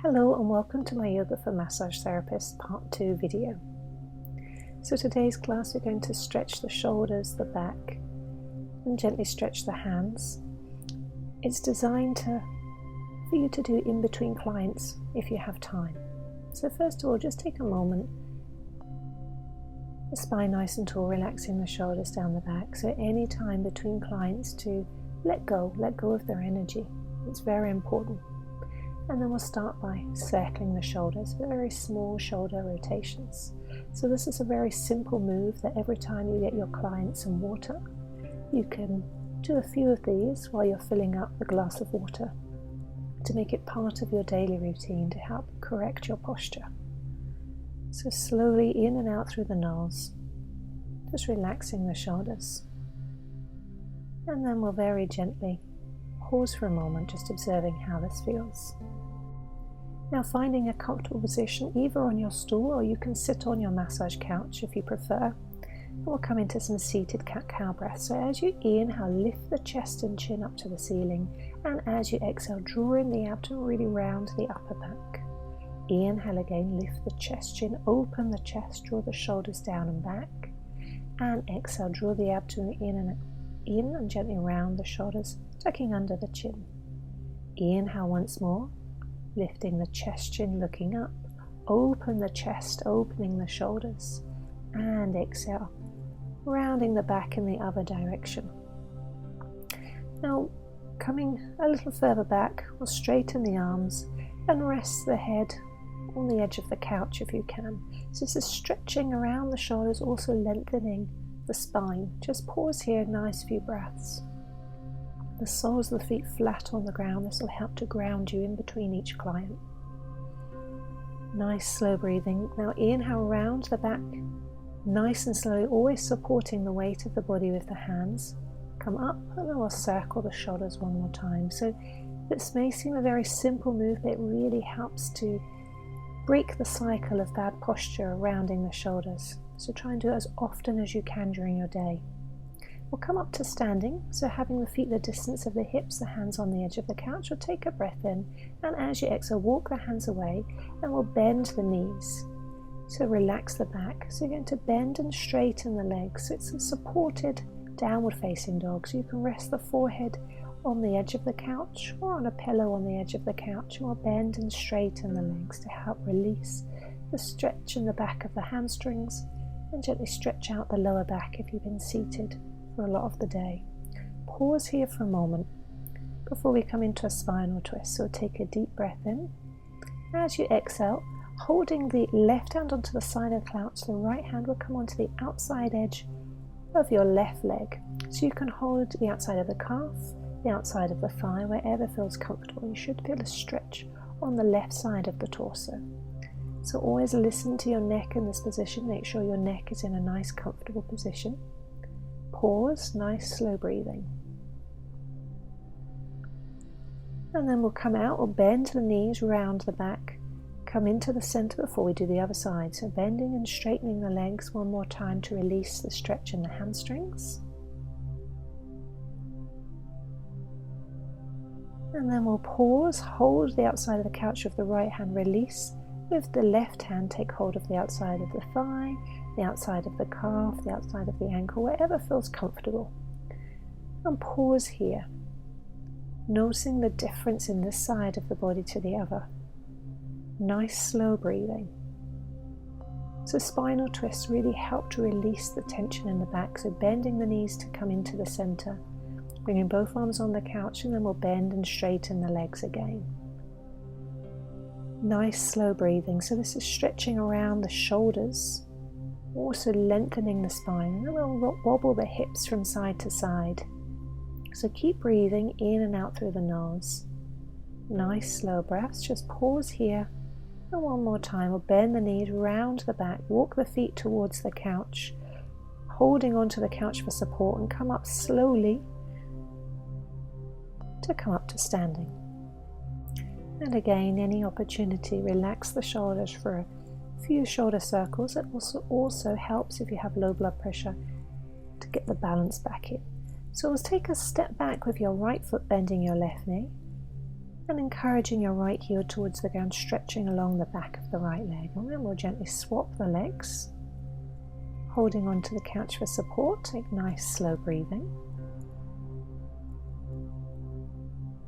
Hello and welcome to my Yoga for Massage Therapists Part 2 video. So today's class we're going to stretch the shoulders, the back, and gently stretch the hands. It's designed for you to do in between clients if you have time. So first of all, just take a moment, the spine nice and tall, relaxing the shoulders down the back. So any time between clients to let go of their energy. It's very important. And then we'll start by circling the shoulders, very small shoulder rotations. So this is a very simple move that every time you get your client some water, you can do a few of these while you're filling up the glass of water to make it part of your daily routine to help correct your posture. So slowly in and out through the nose, just relaxing the shoulders. And then we'll very gently pause for a moment, just observing how this feels. Now finding a comfortable position either on your stool or you can sit on your massage couch if you prefer. And we'll come into some seated cat-cow breath. So as you inhale, lift the chest and chin up to the ceiling, and as you exhale, draw in the abdomen really round the upper back. Inhale again, lift the chest, chin, open the chest, draw the shoulders down and back, and exhale, draw the abdomen in and gently round the shoulders, tucking under the chin. Inhale once more, lifting the chest, chin, looking up, open the chest, opening the shoulders, and exhale, rounding the back in the other direction. Now, coming a little further back, we'll straighten the arms and rest the head on the edge of the couch if you can. So this is stretching around the shoulders, also lengthening the spine. Just pause here, nice few breaths. The soles of the feet flat on the ground. This will help to ground you in between each client. Nice slow breathing. Now inhale, round the back, nice and slowly, always supporting the weight of the body with the hands. Come up and then we'll circle the shoulders one more time. So this may seem a very simple move, but it really helps to break the cycle of bad posture, rounding the shoulders. So try and do it as often as you can during your day. We'll come up to standing, so having the feet the distance of the hips, the hands on the edge of the couch. We'll take a breath in, and as you exhale, walk the hands away, and we'll bend the knees. So relax the back. So you're going to bend and straighten the legs. So it's a supported downward facing dog. So you can rest the forehead on the edge of the couch or on a pillow on the edge of the couch, and we'll bend and straighten the legs to help release the stretch in the back of the hamstrings, and gently stretch out the lower back if you've been seated for a lot of the day. Pause here for a moment before we come into a spinal twist. So take a deep breath in. As you exhale, holding the left hand onto the side of the couch, the right hand will come onto the outside edge of your left leg. So you can hold the outside of the calf, the outside of the thigh, wherever feels comfortable. You should feel a stretch on the left side of the torso. So always listen to your neck in this position. Make sure your neck is in a nice comfortable position. Pause, nice slow breathing. And then we'll come out, or bend the knees, round the back, come into the center before we do the other side. So bending and straightening the legs one more time to release the stretch in the hamstrings. And then we'll pause, hold the outside of the couch with the right hand, release. With the left hand, take hold of the outside of the thigh, the outside of the calf, the outside of the ankle, wherever feels comfortable. And pause here, noticing the difference in this side of the body to the other. Nice slow breathing. So spinal twists really help to release the tension in the back. So bending the knees to come into the center, bringing both arms on the couch, and then we'll bend and straighten the legs again. Nice slow breathing. So this is stretching around the shoulders, also lengthening the spine, and then we'll wobble the hips from side to side. So keep breathing in and out through the nose. Nice slow breaths. Just pause here, and one more time. We'll bend the knees, round the back, walk the feet towards the couch, holding onto the couch for support, and come up slowly to come up to standing. And again, any opportunity, relax the shoulders for a few shoulder circles. It also helps if you have low blood pressure to get the balance back in. So let's take a step back with your right foot bending your left knee. and encouraging your right heel towards the ground, stretching along the back of the right leg. And then we'll gently swap the legs, holding onto the couch for support. Take nice slow breathing.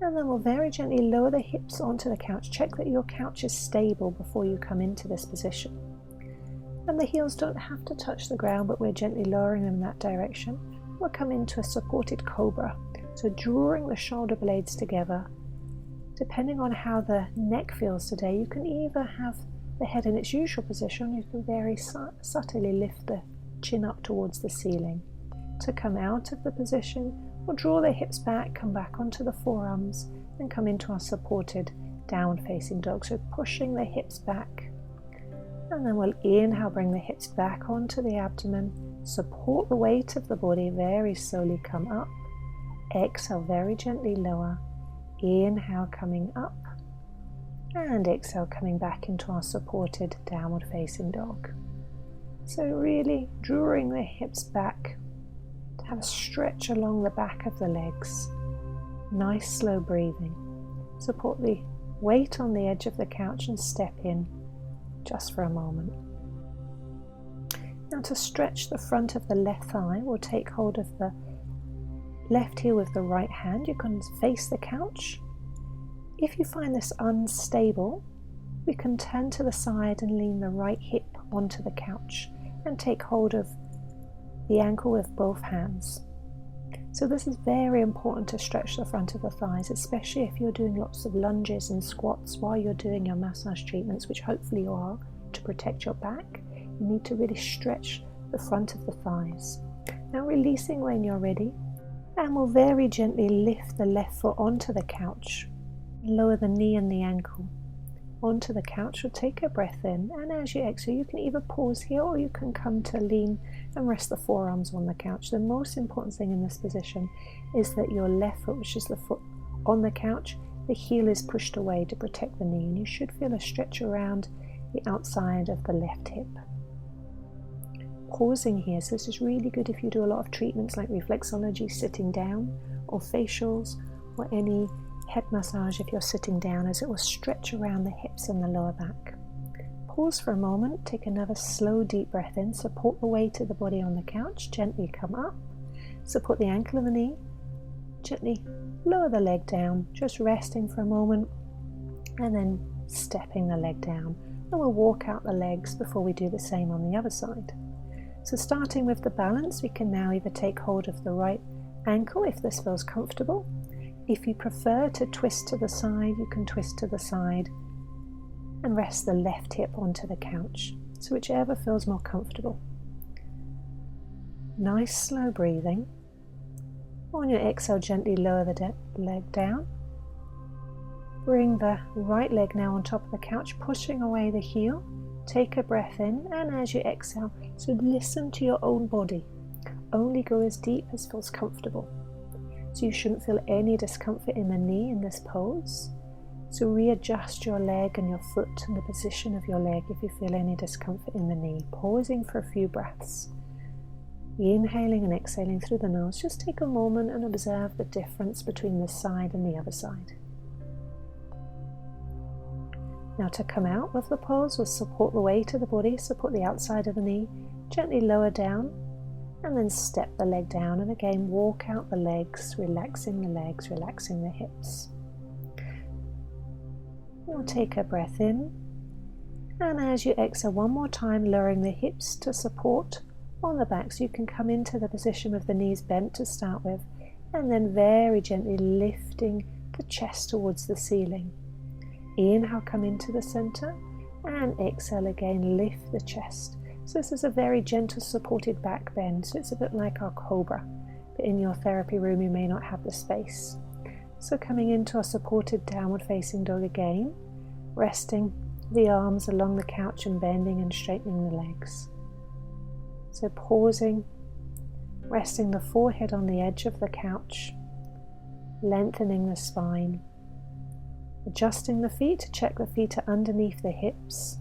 And then we'll very gently lower the hips onto the couch. Check that your couch is stable before you come into this position. And the heels don't have to touch the ground, but we're gently lowering them in that direction. We'll come into a supported Cobra. So drawing the shoulder blades together. Depending on how the neck feels today, you can either have the head in its usual position, you can very subtly lift the chin up towards the ceiling. To come out of the position, we'll draw the hips back, come back onto the forearms, and come into our supported downward facing dog. So pushing the hips back. And then we'll inhale, bring the hips back onto the abdomen, support the weight of the body, very slowly come up. Exhale, very gently lower. Inhale, coming up. And exhale, coming back into our supported downward facing dog. So really drawing the hips back to have a stretch along the back of the legs. Nice slow breathing. Support the weight on the edge of the couch and step in just for a moment. Now to stretch the front of the left thigh, we'll take hold of the left heel with the right hand. You can face the couch. If you find this unstable, we can turn to the side and lean the right hip onto the couch and take hold of the ankle with both hands. So this is very important to stretch the front of the thighs, especially if you're doing lots of lunges and squats while you're doing your massage treatments, which hopefully you are, to protect your back. You need to really stretch the front of the thighs. Now releasing when you're ready, and we'll very gently lift the left foot onto the couch. Lower the knee and the ankle onto the couch. We'll take a breath in, and as you exhale, you can either pause here or you can come to lean and rest the forearms on the couch. The most important thing in this position is that your left foot, which is the foot on the couch, the heel is pushed away to protect the knee, and you should feel a stretch around the outside of the left hip. Pausing here, so this is really good if you do a lot of treatments like reflexology sitting down, or facials, or any head massage if you're sitting down, as it will stretch around the hips and the lower back. Pause for a moment, take another slow deep breath in, support the weight of the body on the couch, gently come up, support the ankle and the knee, gently lower the leg down, just resting for a moment, and then stepping the leg down. And we'll walk out the legs before we do the same on the other side. So starting with the balance, we can now either take hold of the right ankle if this feels comfortable. If you prefer to twist to the side, you can twist to the side and rest the left hip onto the couch. So whichever feels more comfortable. Nice slow breathing. On your exhale, gently lower the leg down. Bring the right leg now on top of the couch, pushing away the heel. Take a breath in, and as you exhale, so listen to your own body. Only go as deep as feels comfortable. So you shouldn't feel any discomfort in the knee in this pose. So readjust your leg and your foot and the position of your leg if you feel any discomfort in the knee. Pausing for a few breaths. Inhaling and exhaling through the nose. Just take a moment and observe the difference between this side and the other side. Now to come out of the pose, we'll support the weight of the body, support the outside of the knee, gently lower down, and then step the leg down, and again walk out the legs, relaxing the hips. We'll take a breath in, and as you exhale one more time, lowering the hips to support on the back, so you can come into the position of the knees bent to start with, and then very gently lifting the chest towards the ceiling. Inhale, come into the center, and exhale again, lift the chest. So this is a very gentle supported back bend, so it's a bit like our Cobra, but in your therapy room you may not have the space. So coming into a supported downward facing dog again, resting the arms along the couch and bending and straightening the legs. So pausing, resting the forehead on the edge of the couch, lengthening the spine. Adjusting the feet to check the feet are underneath the hips.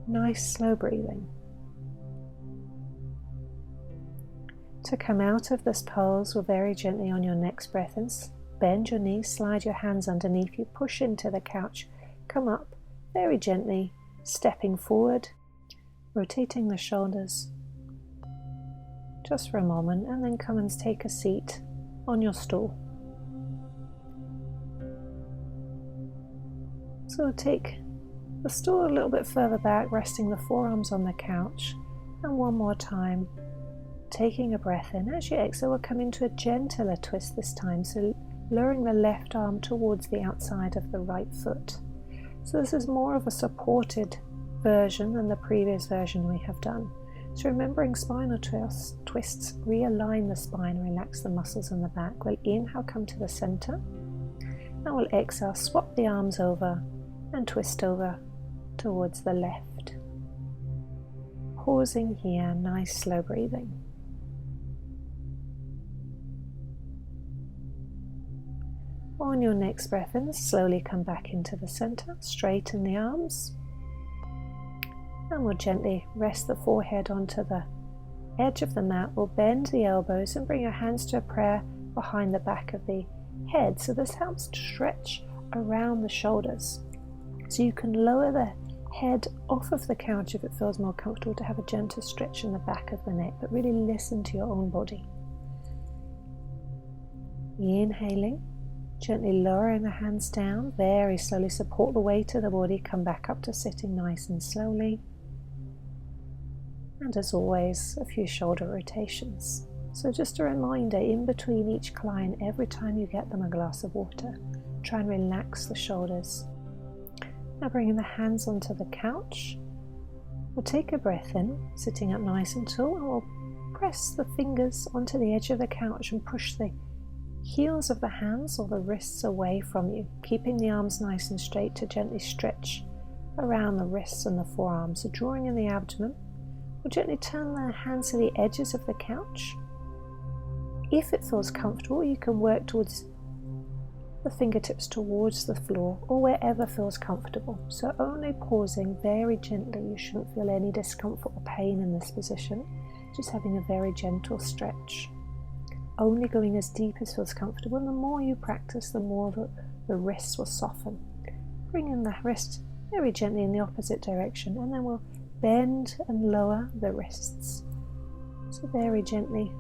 Nice slow breathing. To come out of this pose, we'll very gently on your next breath in, bend your knees, slide your hands underneath you, push into the couch, come up very gently, stepping forward, rotating the shoulders just for a moment, and then come and take a seat on your stool. So take the stool a little bit further back, resting the forearms on the couch, and one more time, taking a breath in. As you exhale, we'll come into a gentler twist this time, so lowering the left arm towards the outside of the right foot. So this is more of a supported version than the previous version we have done. So remembering spinal twists, realign the spine, relax the muscles in the back. We'll inhale, come to the center, and we'll exhale, swap the arms over and twist over towards the left. Pausing here, nice slow breathing. On your next breath in, slowly come back into the center, straighten the arms, and we'll gently rest the forehead onto the edge of the mat. We'll bend the elbows and bring your hands to a prayer behind the back of the head. So this helps to stretch around the shoulders. So you can lower the head off of the couch if it feels more comfortable, to have a gentle stretch in the back of the neck, but really listen to your own body. Inhaling, gently lowering the hands down, very slowly support the weight of the body, come back up to sitting nice and slowly. And as always, a few shoulder rotations. So just a reminder, in between each client, every time you get them a glass of water, try and relax the shoulders. Now bringing the hands onto the couch, we'll take a breath in, sitting up nice and tall, and we'll press the fingers onto the edge of the couch and push the heels of the hands or the wrists away from you, keeping the arms nice and straight to gently stretch around the wrists and the forearms. So drawing in the abdomen, we'll gently turn the hands to the edges of the couch. If it feels comfortable, you can work towards the fingertips towards the floor or wherever feels comfortable. So only pausing very gently. You shouldn't feel any discomfort or pain in this position, just having a very gentle stretch. Only going as deep as feels comfortable, and the more you practice, the more the wrists will soften. Bring in the wrist very gently in the opposite direction, and then we'll bend and lower the wrists. So very gently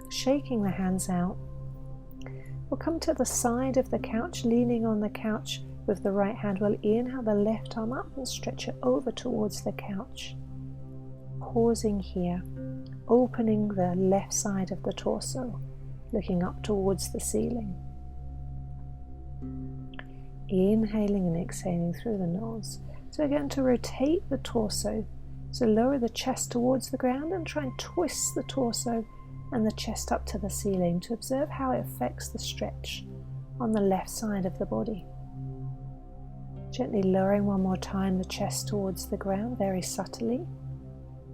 shaking the hands out. We'll come to the side of the couch, leaning on the couch with the right hand. We'll inhale the left arm up and stretch it over towards the couch. Pausing here, opening the left side of the torso, looking up towards the ceiling. Inhaling and exhaling through the nose. So we're going to rotate the torso. So lower the chest towards the ground and try and twist the torso and the chest up to the ceiling to observe how it affects the stretch on the left side of the body. Gently lowering one more time the chest towards the ground, very subtly,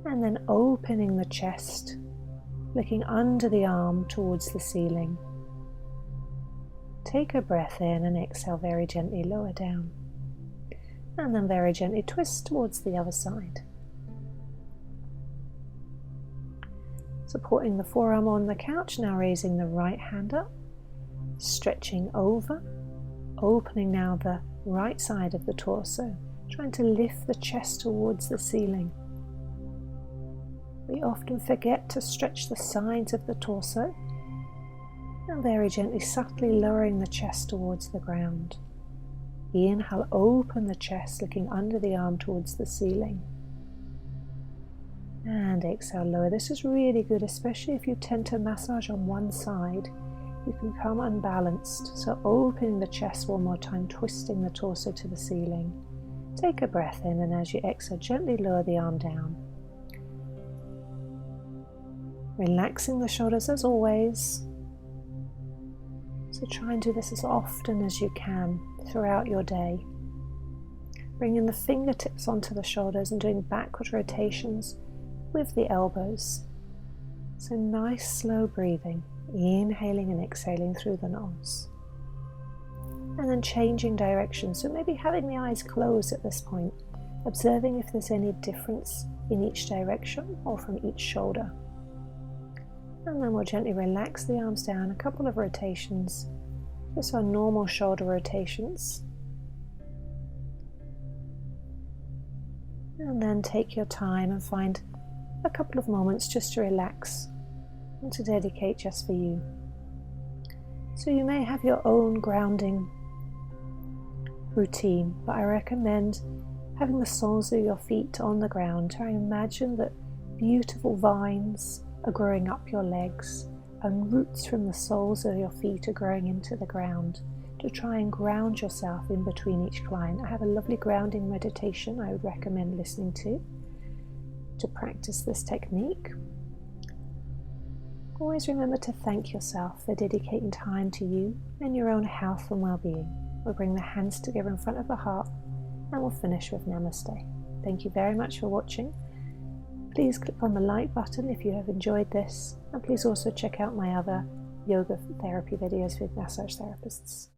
and then opening the chest, looking under the arm towards the ceiling. Take a breath in and exhale, very gently lower down, and then very gently twist towards the other side. Supporting the forearm on the couch, now raising the right hand up, stretching over, opening now the right side of the torso, trying to lift the chest towards the ceiling. We often forget to stretch the sides of the torso, and very gently, subtly lowering the chest towards the ground. Inhale, open the chest, looking under the arm towards the ceiling. And exhale, lower. This is really good, especially if you tend to massage on one side. You can become unbalanced. So opening the chest one more time, twisting the torso to the ceiling. Take a breath in, and as you exhale, gently lower the arm down. Relaxing the shoulders as always. So try and do this as often as you can throughout your day. Bringing the fingertips onto the shoulders and doing backward rotations with the elbows. So nice slow breathing, inhaling and exhaling through the nose. And then changing direction, so maybe having the eyes closed at this point, observing if there's any difference in each direction or from each shoulder. And then we'll gently relax the arms down, a couple of rotations, Just our normal shoulder rotations. And then take your time and find a couple of moments just to relax and to dedicate just for you. So you may have your own grounding routine, but I recommend having the soles of your feet on the ground. Try and imagine that beautiful vines are growing up your legs and roots from the soles of your feet are growing into the ground, to try and ground yourself in between each client. I have a lovely grounding meditation I would recommend listening to practice this technique. Always remember to thank yourself for dedicating time to you and your own health and well-being. We'll bring the hands together in front of the heart and we'll finish with Namaste. Thank you very much for watching. Please click on the like button if you have enjoyed this, and please also check out my other yoga therapy videos with massage therapists.